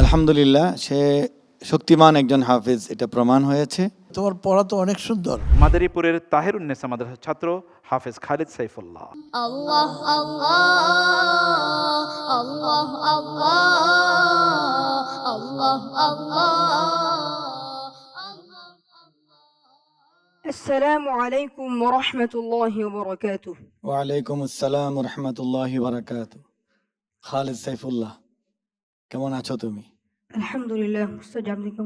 আলহামদুলিল্লাহ, সে শক্তিমান একজন হাফেজ, এটা প্রমাণ হয়েছে। তোমার পড়া তো অনেক সুন্দর। মাদারীপুরের তাহিরুন্নেসা মাদ্রাসার ছাত্র হাফেজ খালিদ সাইফুল্লাহ। আল্লাহ আল্লাহ আল্লাহ আল্লাহ আল্লাহ আল্লাহ। السلام عليكم ورحمة الله وبركاته. ওয়ালাইকুম আসসালাম রহমতুল্লাহি বারাকাতু। খালিদ সাইফুল্লাহ, কেমন আছো তুমি? الحمد لله مستجاب لكم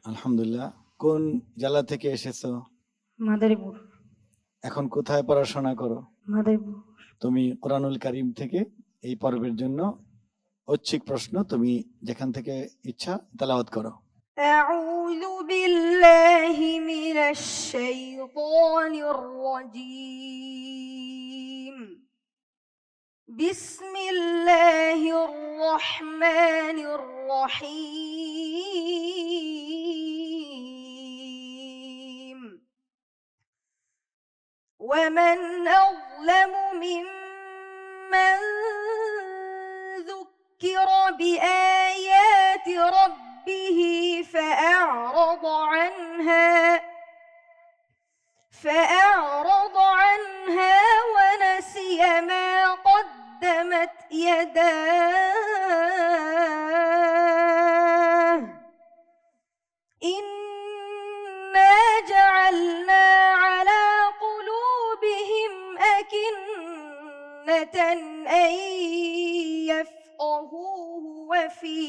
আলহামদুলিল্লাহ। কোন জেলা থেকে এসেছো? মাদারীপুর। এখন কোথায় পড়াশোনা করো? মাদারীপুর। তুমি কোরআনুল কারীম থেকে এই পর্বের জন্য ঐচ্ছিক প্রশ্ন, তুমি যেখান থেকে ইচ্ছা তেলাওয়াত করো। أعوذ بالله من الشيطان الرجيم. بسم الله الرحمن الرحيم. ومن أظلم ممن ذكر بآيات ربه فأعرض عنها ونسي ما قدمت يداه إنا جعلنا على قلوبهم أكنة أن يفقهوه وفي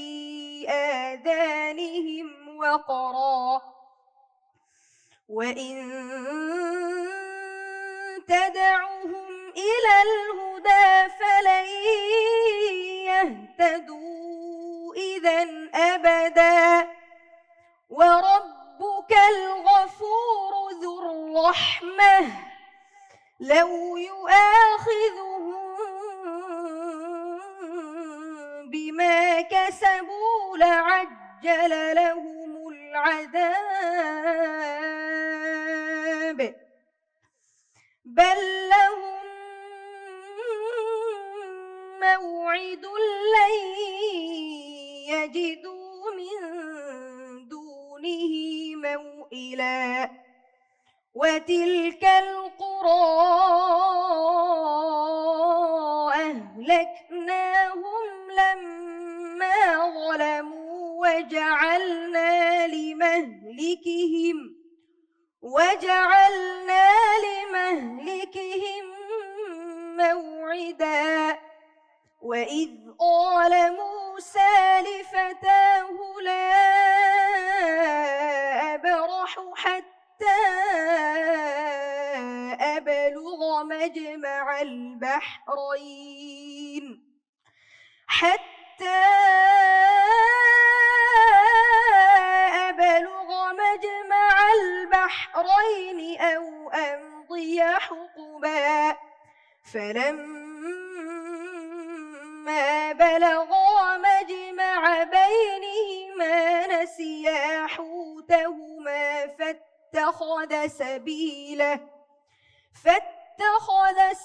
آذانهم وقرا وإن تدعهم إلى الهدى فلن يهتدوا إذا أبدا وربك الغفور ذو الرحمة لو يؤاخذهم بما كسبوا لعجل لهم العذاب بل لهم موعد لن يجدوا من دونه موئلا وتلك القرى أهلكناهم لما ظلموا وجعلنا لمهلكهم موعدا وإذ قال موسى لفتاه لا أبرح حتى أبلغ مجمع البحرين أو أمضي حقبا فلما بلغا مجمع بينهما نسيا حوتهما فاتخذ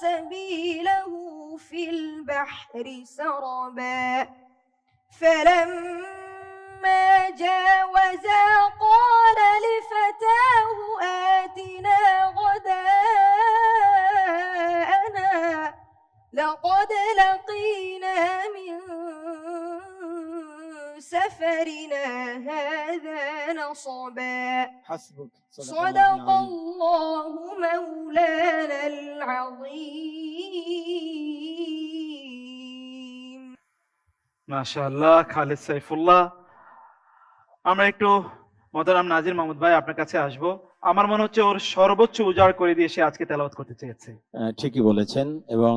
سبيله في البحر سربا فلما جاوزا قال لفتاه آتنا غداءنا لقد لقينا من سفرنا هذا نصبا حسبك. صدق الله مولانا العظيم. মাশাআল্লাহ খালিদ সাইফুল্লাহ। আমরা একটু মোহতারাম নাজির মাহমুদ ভাই আপনার কাছে আসবো। আমার মনে হচ্ছে ওর সর্বোচ্চ উজাড় করে দিয়ে সে আজকে তেলাওয়াত করতে চেয়েছে। ঠিকই বলেছেন এবং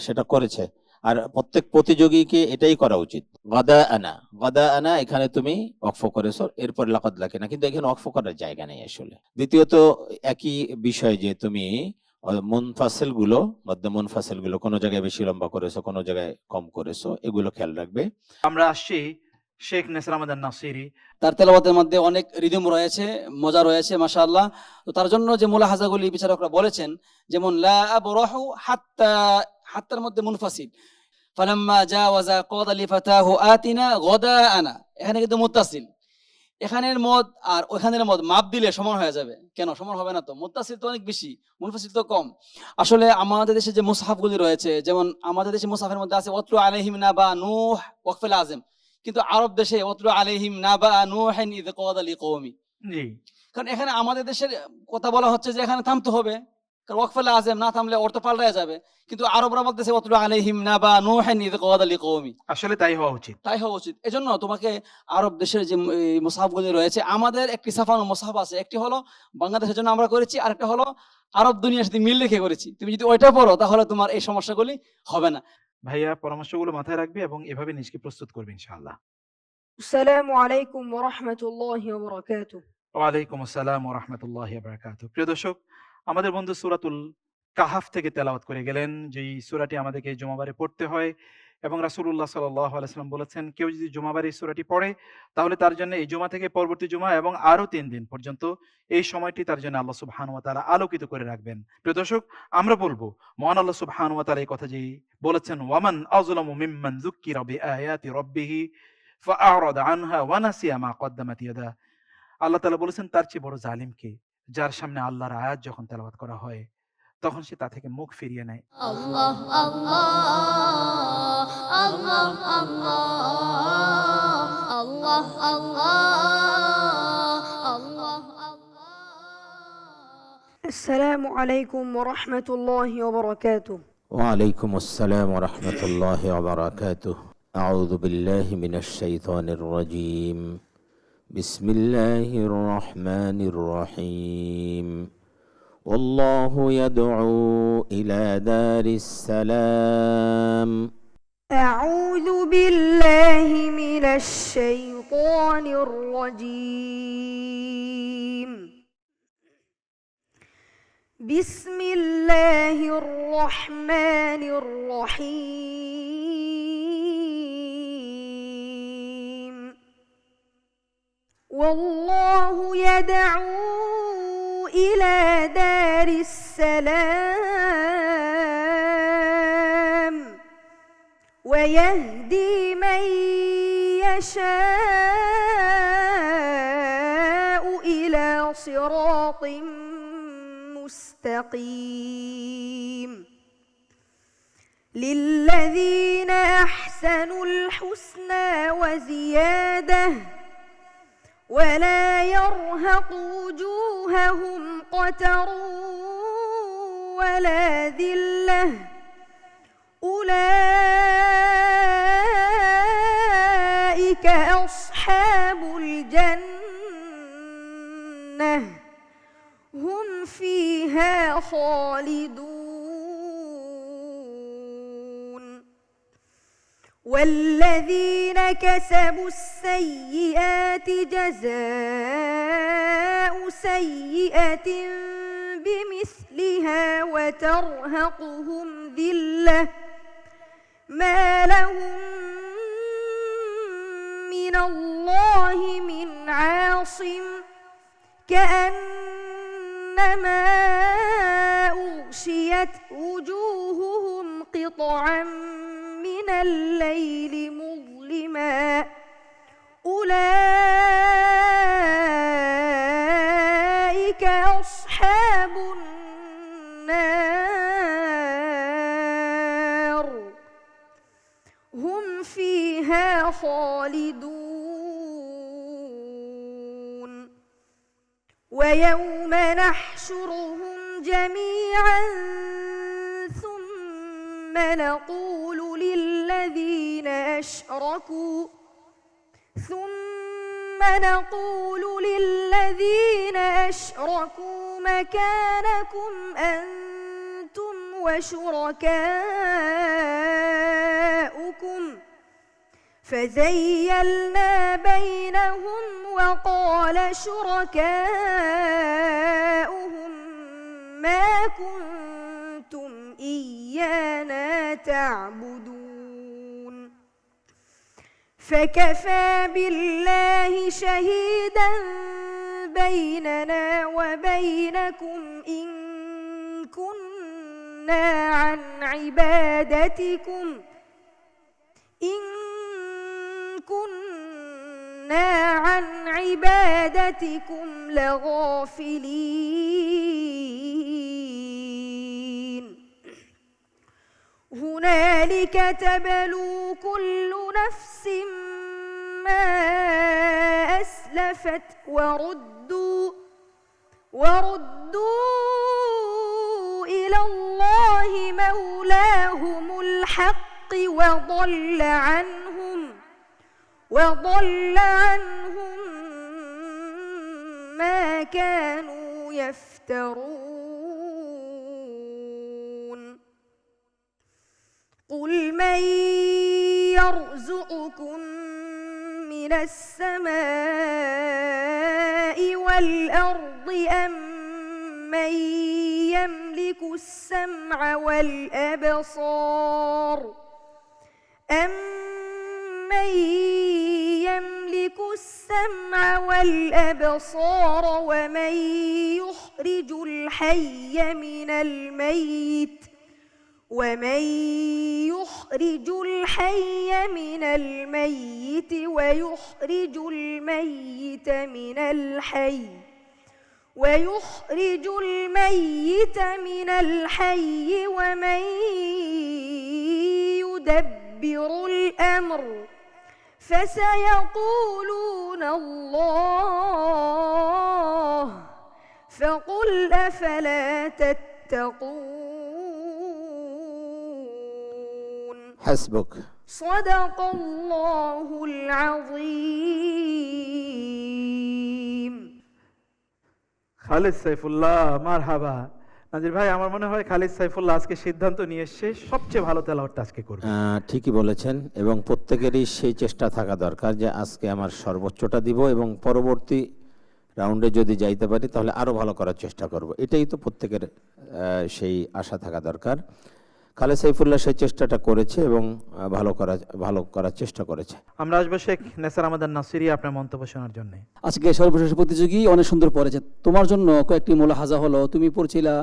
সেটা করেছে। আর প্রত্যেক প্রতিযোগীকে এটাই করা উচিত। গদা আনা এখানে তুমি ওয়াকফ করেছো, এরপর লাকাদ লাকিনা, কিন্তু এখানে ওয়াকফ করার জায়গা নেই আসলে। দ্বিতীয়ত একই বিষয় যে তুমি মুনফাসিল গুলো, মধ্যে মুনফাসিল গুলো কোনো জায়গায় বেশি লম্বা করেছো, কোনো জায়গায় কম করেছো, এগুলো খেয়াল রাখবে। আমরা আসছি শেখ নেসর আহমদ নাসিরি। তার তেলাওয়াতের মধ্যে অনেক রিদম রয়েছে, মজা রয়েছে মাশাআল্লাহ। তো তার জন্য যে মুলাহাজাগুলি বিচারকরা বলেছেন, যেমন লা আবরাহু হাত্তা, হাত্তার মধ্যে মুনফাসিল, ফালাম্মা জাওয়াজা ক্বালা লিফাতাহু আতিনা গাদাআনা, এখানে কিন্তু মুত্তাসিল, এখানের মদ আর ওখানের মদ মাপ দিলে সমান হয়ে যাবে। কেন সমান হবে না? তো মুত্তাসিল তো অনেক বেশি, মুনফাসিল তো কম। আসলে আমাদের দেশে যে মুসহাফগুলি রয়েছে, যেমন আমাদের দেশে মুসহাফের মধ্যে আছে ওয়াতলু আলাইহিম নাবা নূহ ওয়াকফিল আযম, কিন্তু আরব দেশে ওয়াতলু আলাইহিম নাবা নূহিন ইয ক্বালা লিকওমি। জি, কারণ এখানে আমাদের দেশের কথা বলা হচ্ছে যে এখানে থামতে হবে, কারণ ওয়াকফিল আযম না থামলে অর্থ পাল্টায় যাবে। কিন্তু আরবরা বলতেছে ওয়াতলু আলাইহিম নাবা নূহিন ইয ক্বালা লিকওমি। আসলে তাই হওয়া উচিত। তাই হওয়া উচিত। এজন্য তোমাকে আরব দেশের যে মুসাহাফগুলি রয়েছে, আমাদের একটি সাফানো মুসাহাফ আছে, একটি হলো বাংলাদেশের জন্য আমরা করেছি, আর একটা হলো আরব দুনিয়ার সাথে মিল রেখে করেছি। তুমি যদি ওইটা পড়ো তাহলে তোমার এই সমস্যাগুলি হবে না। ভাইয়া পরামর্শগুলো মাথায় রাখবে এবং এভাবে নিজকে প্রস্তুত করবে ইনশাআল্লাহ। السلام عليكم ورحمة الله وبركاته. ওয়ালাইকুম আসসালাম ওয়া রাহমাতুল্লাহি ওয়া বারাকাতুহু। প্রিয় দর্শক, আমাদের বন্ধু সূরাতুল কাহাফ থেকে তেলাওয়াত করে গেলেন, যেই সূরাটি আমাদেরকে জুমাবারে পড়তে হয়, এবং রাসূলুল্লাহ সাল্লাল্লাহু আলাইহি ওয়াসাল্লাম বলেছেন কেউ যদি জুমাবারে এই সূরাটি পড়ে তাহলে তার জন্য এই জুমা থেকে পরবর্তী জুমা এবং আরো 3 দিন পর্যন্ত এই সময়টি তার জন্য আল্লাহ সুবহানাহু ওয়া তাআলা আলোকিত করে রাখবেন। প্রিয় দর্শক, আমরা বলবো মহান আল্লাহ সুবহানাহু ওয়া তাআলা এই কথা যেই বলেছেন, ওয়ামান আযলামু মিম্মান যুক্কিরা বিআয়াতি রাব্বিহি ফাআরাদা আনহা ওয়া নাসিয়া মা কদ্দামাত ইয়াদা। আল্লাহ তাআলা বলেছেন তার চেয়ে বড় জালিম কে, যার সামনে আল্লাহর আয়াত যখন তেলাওয়াত করা হয় তখন সে তা থেকে মুখ ফিরিয়ে নেয়। Allah Allah Allah Allah Allah Allah Allah. السلام عليكم ورحمة الله وبركاته. وعليكم السلام ورحمة الله وبركاته. أعوذ بالله من الشيطان الرجيم. بسم الله الرحمن الرحيم. والله يدعو إلى دار السلام. أعوذ بالله من الشيطان الرجيم. بسم الله الرحمن الرحيم. والله يدعو إلى دار السلام ويهدي من يشاء إلى صراط مستقيم. للذين أحسنوا الحسنى وزيادة ولا يرهق وجوههم قتر ولا ذلة أولئك أصحاب الجنة هم فيها خالدون. والذين كسبوا السيئات جزاء سيئة بمثلها وترهقهم ذلة ما لهم من الله من عاصم كأنما أغشيت وجوههم قطعا من الليل مظلما أولئك أصحاب النار هم فيها خالدون. ويوم نحشرهم جميعا ثم نقول للذين أشركوا مكانكم أنتم وشركاؤكم فزيلنا بينهم وقال شركاؤهم ما كنتم إيانا تعبدون فكفى بالله شهيدا بيننا وبينكم إن كنا عن عبادتكم عن عبادتكم لغافلين هنالك تبلو كل نفس ما أسلفت وردوا إلى الله مولاهم الحق وضل عنهم ما كانوا يفترون قل من يرزقكم من السماء والأرض أم من يملك السمع والأبصار ومن يخرج الحي من الميت ويخرج الميت من الحي ومن يدبر الأمر فسيقولون الله فقل أفلا تتقون حسبك. صدق الله العظيم খালিদ সাইফুল্লাহ, মারহাবা। নাজির ভাই, আমার মনে হয় খালিদ সাইফুল্লাহ আজকে সিদ্ধান্ত নিয়ে এসে সবচেয়ে ভালো তেলাওয়াতটা আজকে করবে। ঠিকই বলেছেন, এবং প্রত্যেকেরই সেই চেষ্টা থাকা দরকার যে আজকে আমার সর্বোচ্চটা দিব এবং পরবর্তী রাউন্ডে যদি যাইতে পারি তাহলে আরো ভালো করার চেষ্টা করব। এটাই তো প্রত্যেকের সেই আশা থাকা দরকার। খালেদ সাইফুল্লাহ সেই চেষ্টাটা করেছে এবং ভালো করার চেষ্টা করেছে। আমরা আসবো শেখ নেসার আহমদ নাসিরি আপনার মন্তব্য শোনার জন্য। আজকে সর্বশেষ প্রতিযোগী অনেক সুন্দর পড়েছে। তোমার জন্য কয়েকটি মুলাহাজা হলো, তুমি পড়ছিলা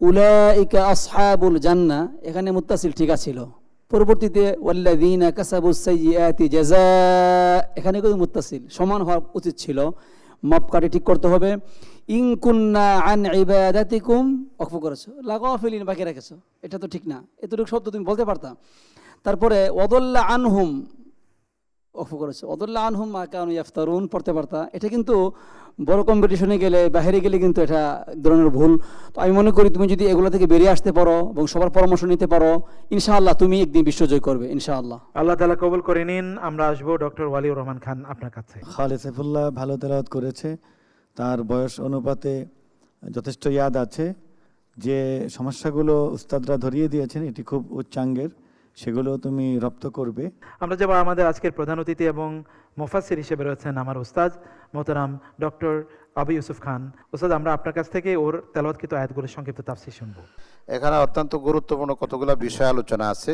উলাইকা আসহাবুল জান্নাহ, এখানে মুত্তাসিল ঠিক আছিল। পরবর্তীতে ওয়াল্লাযীনা কাসাবুস সাইয়্যাতি জাযা, এখানে কিন্তু মুত্তাসিল সমান হওয়া উচিত ছিল। মাপকাঠি ঠিক করতে হবে। ইন কুন্না আন ইবাদাতিকুম ওয়াকফ করেছো, লাগাফিলিন বাকি রেখেছো, এটা তো ঠিক না। এতটুকু শব্দ তুমি বলতে পারতা। তারপরে ওয়াদাল্লা আনহুম ওয়াকফ করেছো, ওয়াদাল্লা আনহুম মা কানু ইয়াফতারুন পড়তে পারতা। এটা কিন্তু বড় কম্পিটিশনে গেলে, বাইরে গেলে কিন্তু এটা এক ধরনের ভুল। তো আমি মনে করি তুমি যদি এগুলো থেকে বেরিয়ে আসতে পারো এবং সবার পরামর্শ নিতে পারো, ইনশাআল্লাহ তুমি একদিন বিশ্বজয় করবে ইনশাআল্লাহ। আল্লাহ তাআলা কবুল করে নিন। আমরা আসবো ডক্টর ওয়ালিউর রহমান খান আপনার কাছে। খালেদ সাইফুল্লাহ ভালো তেলাওয়াত করেছে, তার বয়স অনুপাতে যথেষ্ট ইয়াদ আছে। যে সমস্যাগুলো উস্তাদরা ধরিয়ে দিয়েছেন এটি খুব উচ্চাঙ্গের, সেগুলো তুমি রপ্ত করবে। আমরা যাব আমাদের আজকের প্রধান অতিথি এবং মুফাসসির হিসেবে রয়েছেন আমার উস্তাদ মোহতারাম ডক্টর আবু ইউসুফ খান। উস্তাদ, আমরা আপনার কাছ থেকে ওর তেলাওয়াতকৃত আয়াতগুলোর সংক্ষিপ্ত তাফসীর শুনবো। এখানে অত্যন্ত গুরুত্বপূর্ণ কতগুলো বিষয় আলোচনা আছে।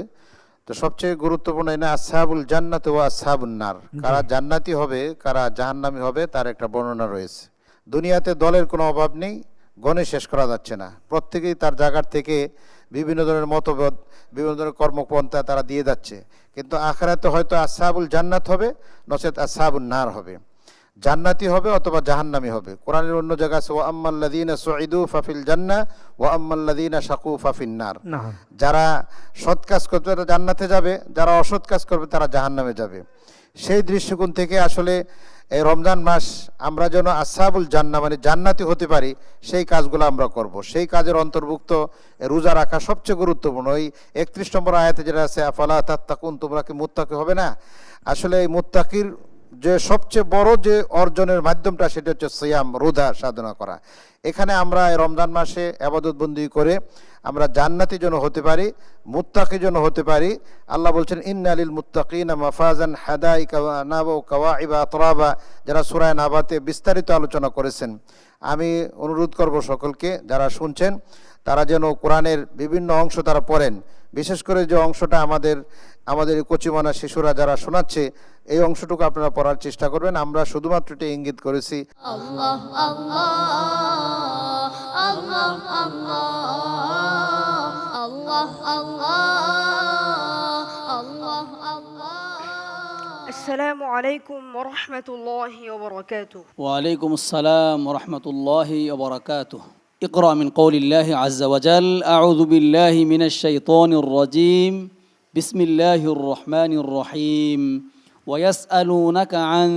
তো সবচেয়ে গুরুত্বপূর্ণ এনে আসহাবুল জান্নাত ওয়া আসহাবুন নার, কারা জান্নাতি হবে কারা জাহান্নামী হবে তার একটা বর্ণনা রয়েছে। দুনিয়াতে দলের কোনো অভাব নেই, গণে শেষ করা যাচ্ছে না। প্রত্যেকেই তার জায়গার থেকে বিভিন্ন ধরনের মতভেদ, বিভিন্ন ধরনের কর্মপন্থা তারা দিয়ে যাচ্ছে। কিন্তু আখিরাতে হয়তো আসহাবুল জান্নাত হবে, নচেত আসহাবুন নার হবে। জান্নাতি হবে অথবা জাহান্নামী হবে। কোরআনের অন্য জায়গা আছে ওয়া আম্মাল্লাযীনা সুঈদু ফাফিল জান্নাহ ওয়া আম্মাল্লাযীনা শাকু ফাফিন নার। যারা সৎ কাজ করবে তারা জান্নাতে যাবে, যারা অসৎ কাজ করবে তারা জাহান্নামে যাবে। সেই দৃষ্টিকোণ থেকে আসলে এই রমজান মাস আমরা যেন আসহাবুল জান্নাহ মানে জান্নাতি হতে পারি, সেই কাজগুলো আমরা করব। সেই কাজের অন্তর্ভুক্ত রোজা রাখা সবচেয়ে গুরুত্বপূর্ণ। ওই 31 নম্বর আয়াতে যেটা আছে আফালা তাত্তাকুন, তোমরা কি মুত্তাকি হবে না। আসলে এই মুত্তাকির যে সবচেয়ে বড় যে অর্জনের মাধ্যমটা সেটা হচ্ছে সিয়াম, রোজা সাধনা করা। এখানে আমরা রমজান মাসে ইবাদত বন্দি করে আমরা জান্নাতি যেন হতে পারি, মুত্তাকি যেন হতে পারি। আল্লাহ বলছেন ইন্না লিল মুত্তাকিনা মাফাজান হাদাইকা ওয়া আনাবা ওয়া কাওয়াইবা আতরাবা, যারা সূরা নাবাতে বিস্তারিত আলোচনা করেছেন। আমি অনুরোধ করব সকলকে যারা শুনছেন তারা যেন কোরআনের বিভিন্ন অংশ তারা পড়েন। বিশেষ করে যে অংশটা আমাদের কচিমানা শিশুরা যারা শোনাচ্ছে এই অংশটুকু আপনারা পড়ার চেষ্টা করবেন। আমরা শুধুমাত্র এটা ইঙ্গিত করেছি। আল্লাহ আল্লাহ আল্লাহ আল্লাহ আল্লাহ আল্লাহ আল্লাহ আল্লাহ। السلام عليكم ورحمة الله وبركاته. وعليكم السلام ورحمة الله وبركاته. اقرأ من قول الله عز وجل: أعوذ بالله من الشيطان الرجيم. بسم الله الرحمن الرحيم. ويسألونك عن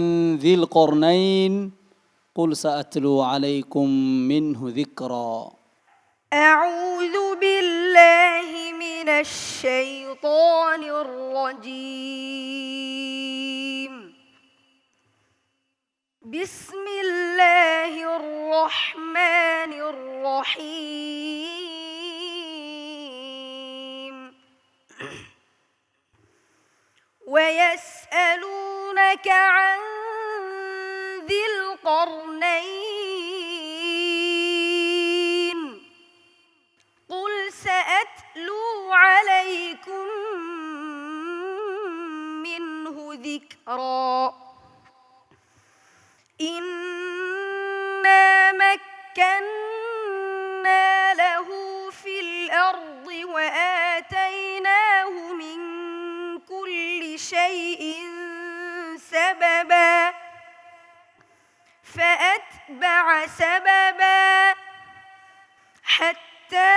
ذي القرنين قل سأتلو عليكم منه ذكرا. أعوذ بالله من الشيطان الرجيم. بسم الله الرحمن الرحيم. ويسألونك عن ذي القرنين قل سأتلو عليكم منه ذكرا. إنا مكنا له في الأرض وآتيناه من كل شيء سببا فأتبع سببا حتى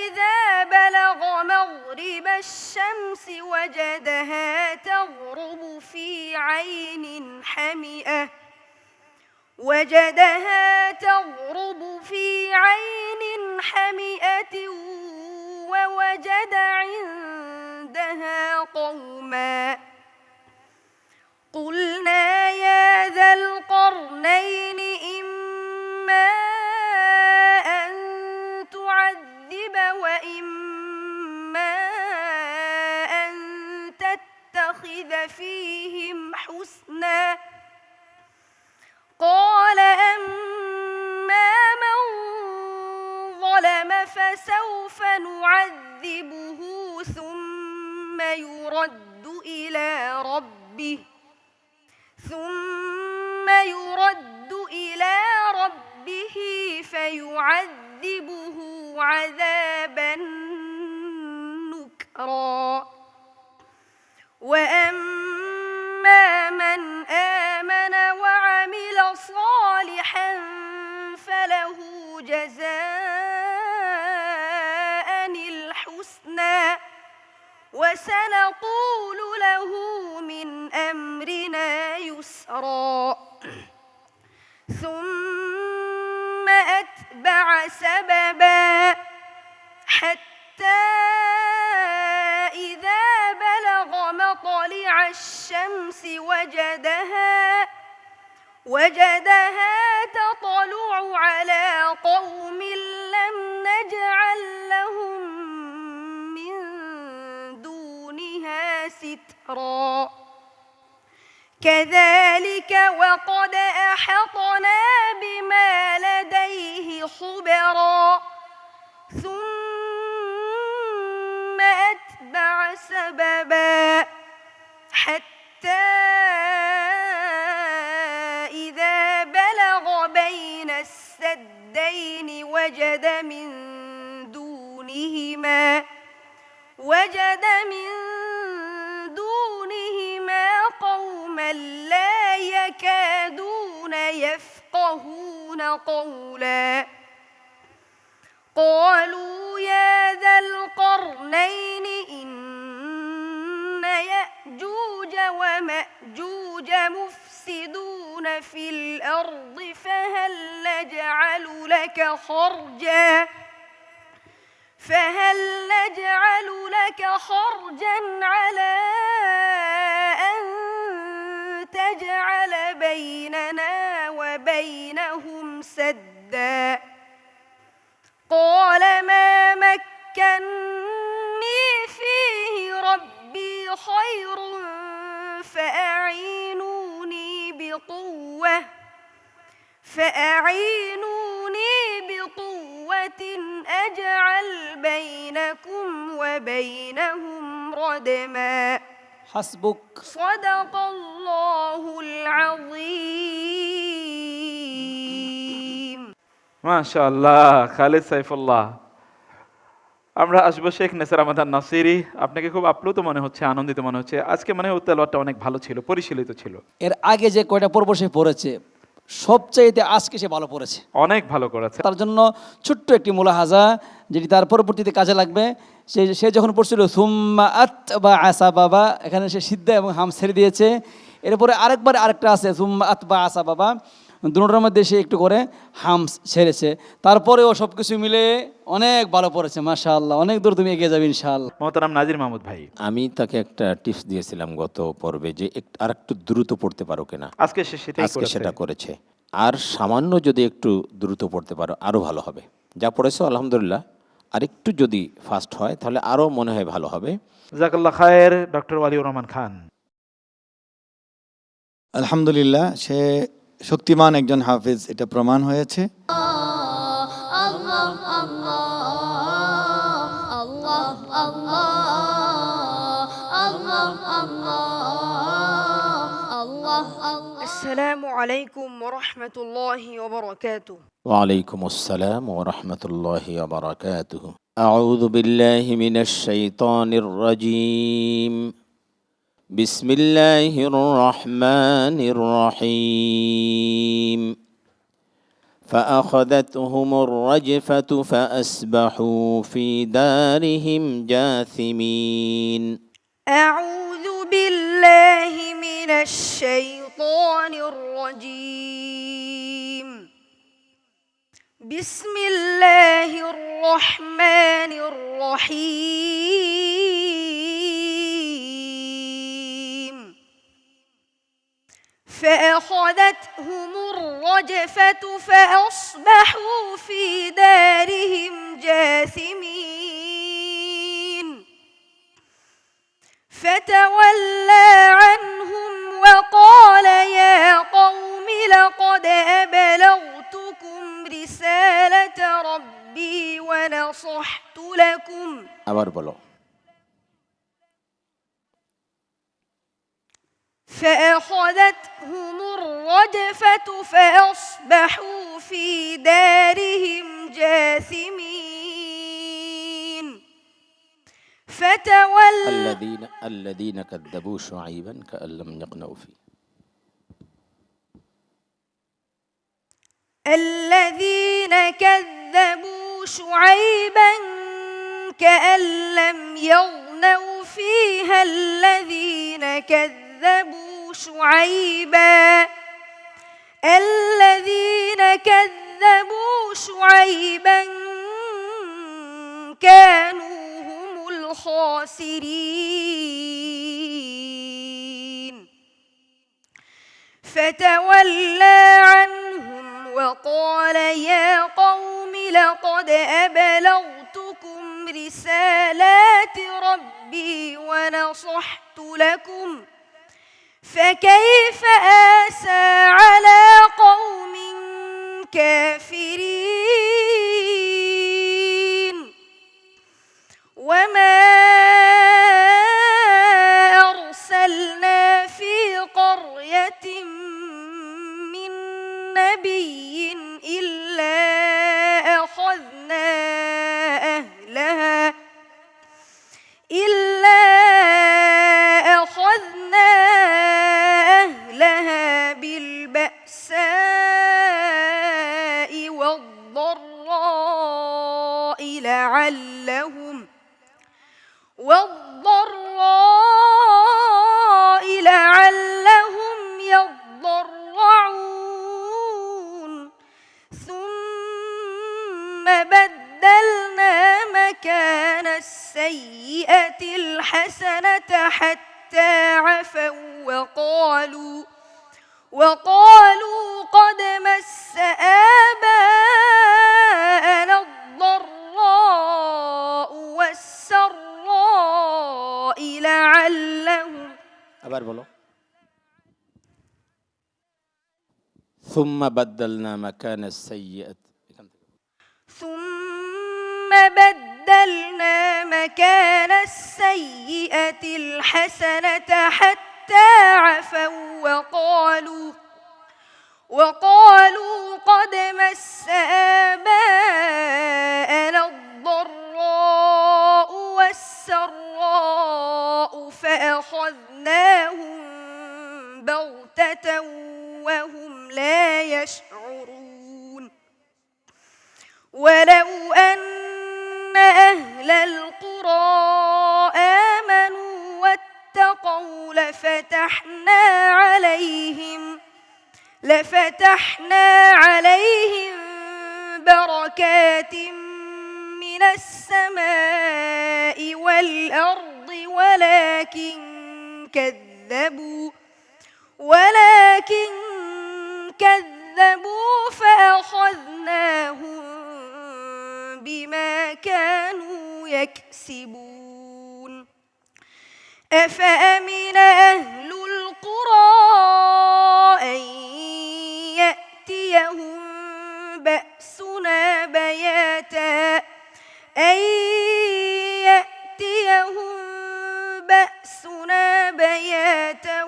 إذا بلغ مغرب الشمس وجدها تغرب في عين حمئة ووجد عندها قوما قلنا يا ذا القرنين إما أن تعذب وإما أن تتخذ فيهم حسنا قال أما من ظلم فسوف نعذبه ثم يرد إلى ربه فيعذبه عذابا نكرا وأما من آمن وعمل صالحا فله جزاء الحسنى وسنقول له من أمرنا يسرا ثم أتبع سببا حتى إذا بلغ مطلع الشمس وجدها تطلع على قوم لم نجعل لهم من دونها سترا كذلك وقد أحطنا بما لديه خبرا ثم أتبع سببا حتى إذا بلغ بين السدين وجد من دونهما قوما لا يكادون يفقهون قولا قالوا يا ذا القرنين إن يأجوج ومأجوج مفسدون في الأرض فهل نجعل لك خرجا على أن تجعل بيننا وبينهم سدا قال ما مكني فيه ربي خير فأعينوني بقوة أجعل بينكم وبينهم ردما حسبك. صدق الله العظيم. মাশাআল্লাহ, খালিদ সাইফুল্লাহ, আমরা আসবো শেখ নেসার রহমান নাসিরি। আপনাকে খুব আপ্লুত মনে হচ্ছে, আনন্দিত মনে হচ্ছে আজকে, মানে তেলাওয়াতটা অনেক ভালো ছিল, পরিশীলিত ছিল। এর আগে যে কয়টা পর্ব সে পড়েছে সবচাইতে আজকে সে ভালো পড়েছে। অনেক ভালো করেছে। তার জন্য ছোট্ট একটি মুলাহাজা যেটি তার পরবর্তীতে কাজে লাগবে। সে যখন পড়ছিল সুম্মা আতবা আসা বাবা, এখানে সে সিদ্ধা এবং হাম ছেড়ে দিয়েছে। এরপরে আরেকটা আছে সুম্মা আতবা আসা বাবা, দুটোর মধ্যে সে একটু করে হাম ছেড়েছে। তারপরেও সব কিছু মিলে অনেক ভালো পড়েছে, মাশাআল্লাহ। অনেক দূর তুমি এগিয়ে যাবে ইনশাআল্লাহ। মোহতারাম নাজির মাহমুদ ভাই, আমি তাকে একটা টিপস দিয়েছিলাম গত পর্বে যে আর একটু দ্রুত পড়তে পারো কিনা। আজকে সে সেটাই আজকে করেছে। সেটা করেছে। আর সামান্য যদি একটু দ্রুত পড়তে পারো আরো ভালো হবে। যা পড়েছো আলহামদুলিল্লাহ, আর একটু যদি ফাস্ট হয় তাহলে আরো মনে হয় ভালো হবে। জাযাকাল্লাহ খায়ের। ডক্টর ওয়ালিউর রহমান খান। আলহামদুলিল্লাহ, সে শক্তিমান একজন হাফেজ, এটা প্রমাণ হয়েছে। Allah Allah Allah Allah Allah Allah Allah السلام عليكم ورحمة الله وبركاته. وعليكم السلام ورحمة الله وبركاته. أعوذ بالله من الشيطان الرجيم. بسم الله الرحمن الرحيم. فأخذتهم الرجفة فأصبحوا في دارهم جاثمين. أعوذ بالله من الشيطان الرجيم. بسم الله الرحمن الرحيم. فأخذتهم الرجفة فأصبحوا في دارهم جاثمين. فتولى عنهم وقال يا قوم لقد أبلغتكم رسالة ربي ونصحت لكم. আবার বলো। فأخذتهم الرجفة فأصبحوا في دارهم جاثمين. فتولى الذين كذبوا شعيبا كأن لم يغنوا فيه. الذين كذبوا شعيبا كأن لم يغنوا فيها. الذين كذبوا شعيبا الذين كذبوا شعيبا كانوا هم الخاسرين. فتولى عنهم وقال يا قوم لقد أبلغتكم رسالات ربي ونصحت لكم فكيف آسى على قوم كافرين. وما أرسلنا في قرية من نبي إلا أخذنا أهلها بالبأساء والضراء لعلهم يضرعون. ثم بدلنا مكان السيئة الحسنة حتى عفوا وقالوا قد مس آباءنا الضراء والسراء لعلهم. আবার বলো। ثم بدلنا مكان السيئة. ثم بدلنا مكان السيئة الحسنة حتى عفوا وقالوا قد مس آباءنا الضراء والسراء فأخذناهم بغتة وهم لا يشعرون ولو أن أهل القرى آمنوا واتقوا لفتحنا عليهم بركات من السماء والأرض ولكن كذبوا فأخذناهم بما كانوا يكسبون أفأمن أهل القرى أن يأتيهم بأسنا بياتا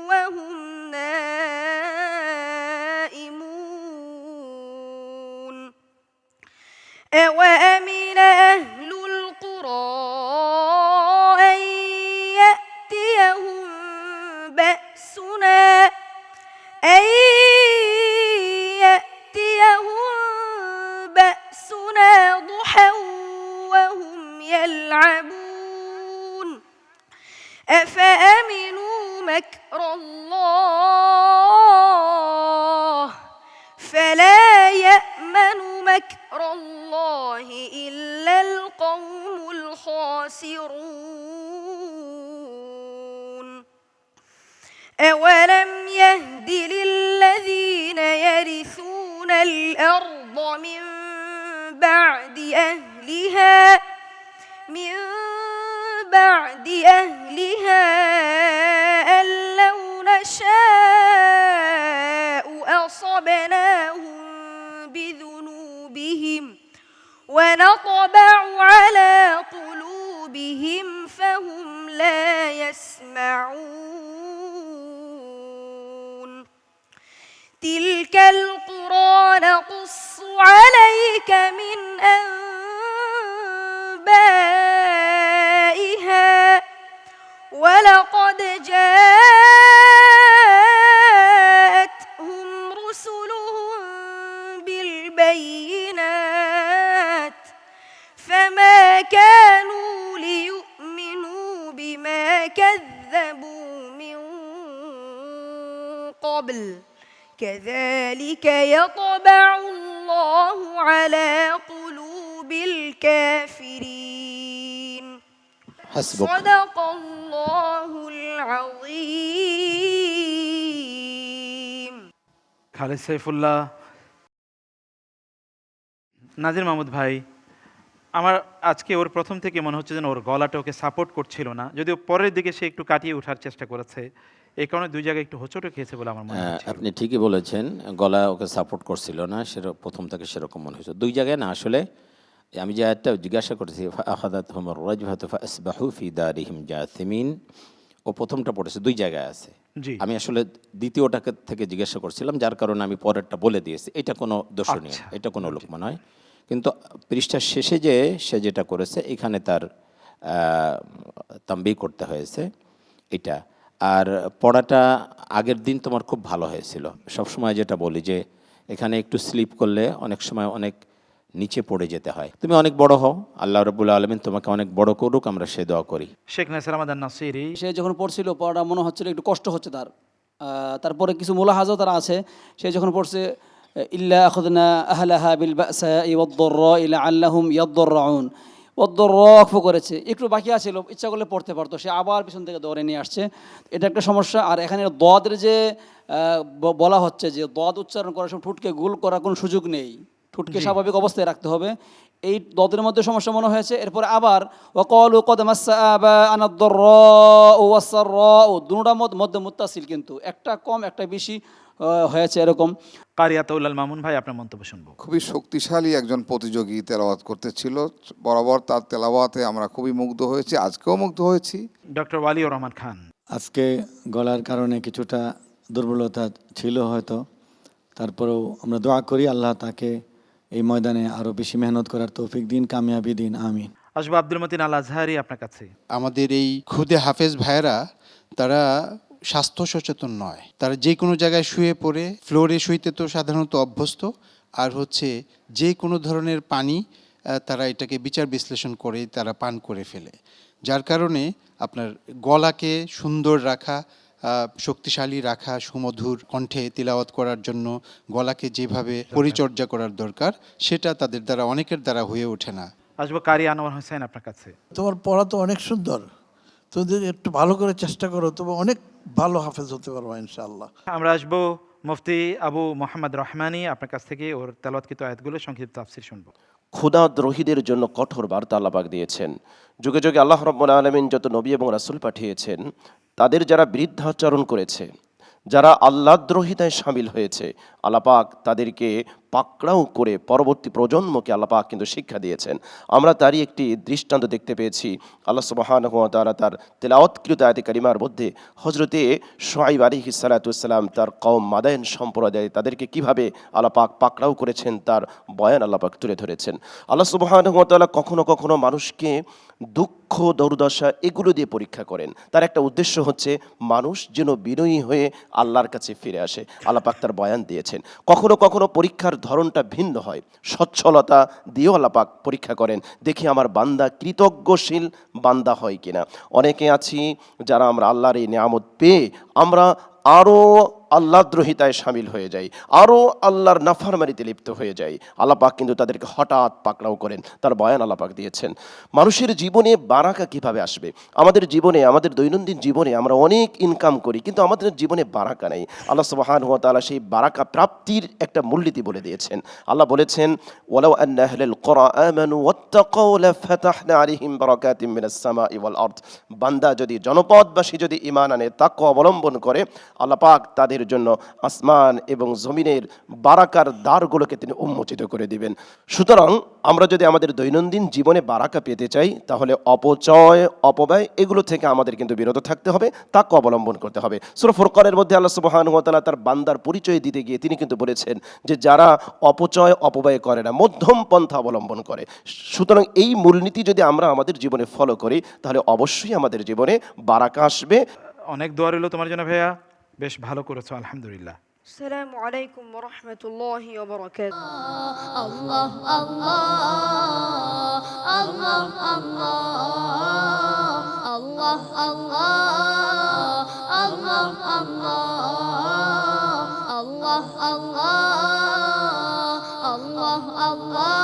وهم نائمون أوأمن أهل القرى أن يأتيهم بأسنا ضحى وهم يلعبون أفأمنوا مكر الله فلا يأمن مكر الله إلا القوم الخاسرون أولم يهد للذين يرثون الأرض من بعد أهلها أن لو نشاء أصبناهم بذنوبهم ونطبع على قلوبهم فهم لا يسمعون تلك القرى نقص عليك من أنبائها ولقد جاءتهم رسلهم بالبينات فما كانوا ليؤمنوا بما كذبوا من قبل كذلك يطبع الله على قلوب الكافرين حسبك. صدق الله العظيم খালেদ সাইফুল্লাহ, নাজির মাহমুদ ভাই, আমার আজকে ওর প্রথম থেকে মনে হচ্ছে যেন ওর গলাটা ওকে সাপোর্ট করছিল না, যদিও পরের দিকে সে একটু কাটিয়ে ওঠার চেষ্টা করেছে, এই কারণে দুই জায়গায় একটু হোঁচটও খেয়েছে বলে আমার মনে হচ্ছে। আপনি ঠিকই বলেছেন, গলা ওকে সাপোর্ট করছিল না, প্রথম থেকে সেরকম মনে হয়েছে। দুই জায়গায় না, আসলে আমি যে আয়াতটা জিজ্ঞাসা করেছি ফাআখাযাতহুমুর রাজফাতু ফাআসবাহু ফি দারিহিম জাথিমিন, ও প্রথমটা পড়েছে, দুই জায়গায় আছে। জি, আমি আসলে দ্বিতীয়টাকে থেকে জিজ্ঞাসা করছিলাম, যার কারণে আমি পরেরটা বলে দিয়েছি। এটা কোনো দোষণীয়, আচ্ছা। এটা কোনো লোকমান নয়। কিন্তু পৃষ্ঠার শেষে যে সে যেটা করেছে, এখানে তার তাম্বি করতে হয়েছে এটা। আর পড়াটা আগের দিন তোমার খুব ভালো হয়েছিল। সবসময় যেটা বলি যে এখানে একটু স্লিপ করলে অনেক সময় অনেক নিচে পড়ে যেতে হয়। তুমি অনেক বড় হও, আল্লাহ রাব্বুল আলামিন তোমাকে অনেক বড় করুক, আমরা সে দোয়া করি। শেখ নাসির আহমদ নাসিরি, সে যখন পড়ছিল পড়াটা মনে হচ্ছিল একটু কষ্ট হচ্ছে তার। তারপরে কিছু মুলাহাজাও তারা আছে। সে যখন পড়ছে ইল্লা আখাযনা আহলাহা বিল বাসাই ওয়াদ-দাররাই লাআল্লাহুম ইয়াদ-দাররাউন, ওয়াদ-দাররাফ করেছে, একটু বাকি আছিল, ইচ্ছা করলে পড়তে পারতো, সে আবার পিছন থেকে দৌড়ে নিয়ে আসছে। এটা একটা সমস্যা। আর এখানে দদের যে বলা হচ্ছে যে দদ উচ্চারণ করার সময় ঠোঁটকে গোল করার কোনো সুযোগ নেই, ঠোঁটকে স্বাভাবিক অবস্থায় রাখতে হবে, এই দদের মধ্যে সমস্যা মনে হয়েছে। এরপরে আবার ওয়াকালু কদ মাসসা আবা'আনা ad-দাররাউ ওয়াস-সাররাউ, দুটোটার মধ্যে মুত্তাসিল, কিন্তু একটা কম একটা বেশি হয়েছে এরকম। কারিয়াতুল মামুন ভাই, আপনার মন্তব্য শুনবো। খুবই শক্তিশালী একজন প্রতিযোগী তেলাওয়াত করতেছিল, বরাবর তার তেলাওয়াতে আমরা খুবই মুগ্ধ হয়েছি, আজকেও মুগ্ধ হয়েছি। ডক্টর ওয়ালিউর রহমান খান, আজকে গলার কারণে কিছুটা দুর্বলতা ছিল হয়তো, তারপরেও আমরা দোয়া করি আল্লাহ তাকে এই ময়দানে আরও বেশি মেহনত করার তৌফিক দিন, কামিয়াবি দিন, আমিন। আসবো আব্দুল মতিন আল আজহারি আপনার কাছে। আমাদের এই খুদে হাফেজ ভাইয়েরা তারা স্বাস্থ্য সচেতন নয়, তারা যে কোনো জায়গায় শুয়ে পড়ে ফ্লোরে শুইতে তো সাধারণত অভ্যস্ত, আর হচ্ছে যে কোনো ধরনের পানি তারা এটাকে বিচার বিশ্লেষণ করে তারা পান করে ফেলে, যার কারণে আপনার গলাকে সুন্দর রাখা, শক্তিশালী রাখা, সুমধুর কণ্ঠে তিলাওয়াত করার জন্য গলাকে যেভাবে পরিচর্যা করার দরকার সেটা তাদের দ্বারা অনেকের দ্বারা হয়ে ওঠে না। আসবো কারি আনোয়ার হোসেন আপনার কাছে। তোমার পড়া তো অনেক সুন্দর, তুমি যদি একটু ভালো করে চেষ্টা করো তবে অনেক ভালো হাফেজ হতে পারবা ইনশাআল্লাহ। আমরা আসবো মুফতি আবু মোহাম্মদ রহমানী আপনার কাছ থেকে ওর তেলাওয়াতকৃত আয়াতগুলো সংক্ষিপ্ত তাফসীর শুনবো। ক্ষুধাদ্রোহীদের জন্য কঠোর বার্তা আল্লাহ পাক দিয়েছেন। যুগে যুগে আল্লাহ রাব্বুল আলামিন যত নবী এবং রাসূল পাঠিয়েছেন, তাদের যারা বৃদ্ধাচরণ করেছে, যারা আল্লাহদ্রোহিতায় শামিল হয়েছে, আল্লাহ পাক তাদেরকে পাকড়াও করে পরবর্তী প্রজন্মকে আল্লাহ পাক কিন্তু শিক্ষা দিয়েছেন। আমরা তারই একটি দৃষ্টান্ত দেখতে পেয়েছি। আল্লাহ সুবহানাহু ওয়া তাআলা তার তেলাওয়াতকৃত আয়াতে কারিমার মধ্যে হযরতে শুআয়ব আলাইহিস সালাতু ওয়াস সালাম তার কওম মাদায়েন সম্প্রদায় তাদেরকে কিভাবে আল্লাহ পাক পাকড়াও করেছেন তার বয়ান আল্লাহ পাক তুলে ধরেছেন। আল্লাহ সুবহানাহু ওয়া তাআলা কখনো কখনো মানুষকে দুঃখ দুর্দশা এগুলো দিয়ে পরীক্ষা করেন। তার একটা উদ্দেশ্য হচ্ছে মানুষ যেন বিনয়ী হয়ে আল্লাহর কাছে ফিরে আসে। আল্লাহ পাক তার বয়ান দিয়েছেন। কখনো কখনো পরীক্ষার ধরনটা ভিন্ন হয়, সচ্ছলতা দিয়েও আল্লাহ পাক পরীক্ষা করেন, দেখি আমার বান্দা কৃতজ্ঞশীল বান্দা হয় কিনা। অনেকে আছি যারা আমরা আল্লাহর এই নিয়ামত পেয়ে আমরা আরও আল্লাহদ্রোহিতায় শামিল হয়ে যাই, আরও আল্লাহর নাফরমানিতে লিপ্ত হয়ে যাই। আল্লাহ পাক কিন্তু তাদেরকে হঠাৎ পাকড়াও করেন, তার বয়ান আল্লাহ পাক দিয়েছেন। মানুষের জীবনে বারাকা কিভাবে আসবে? আমাদের জীবনে, আমাদের দৈনন্দিন জীবনে আমরা অনেক ইনকাম করি, কিন্তু আমাদের জীবনে বারাকা নেই। আল্লাহ সুবহানাহু ওয়া তাআলা সেই বারাকা প্রাপ্তির একটা মূলনীতি বলে দিয়েছেন। আল্লাহ বলেছেন, ওয়ালাউ আন্না আহলাল কুরা আমানু ওয়াত্তাকাউ লাফাতাহনা আলাইহিম বারাকাতিম মিনাস সামাই ওয়াল আরদ। বান্দা যদি, জনপদবাসী যদি ঈমান আনে, তাকওয়া অবলম্বন করে, আল্লাহ পাক তাদের জন্য আসমান এবং জমিনের বারাকার দ্বারগুলোকে তিনি উন্মোচিত করে দিবেন। সুতরাং আমরা যদি আমাদের দৈনন্দিন জীবনে বারাকা পেতে চাই, তাহলে অপচয় অপব্যয় এগুলো থেকে আমাদের কিন্তু বিরত থাকতে হবে, তাকওয়া অবলম্বন করতে হবে। সূরা ফুরকানের মধ্যে আল্লাহ সুবহানাহু ওয়া তাআলা তার বান্দার পরিচয় দিতে গিয়ে তিনি কিন্তু বলেছেন যে যারা অপচয় অপব্যয় করে না, মধ্যম পন্থা অবলম্বন করে। সুতরাং এই মূলনীতি যদি আমরা আমাদের জীবনে ফলো করি, তাহলে অবশ্যই আমাদের জীবনে বারাকা আসবে। অনেক দোয়া রইল তোমার জন্য ভাইয়া, বেশ ভালো করেছো, আলহামদুলিল্লাহ। আসসালামু আলাইকুম ওয়া রাহমাতুল্লাহি ওয়া বারাকাতুহু। Allah Allah Allah Allah Allah Allah Allah Allah Allah Allah Allah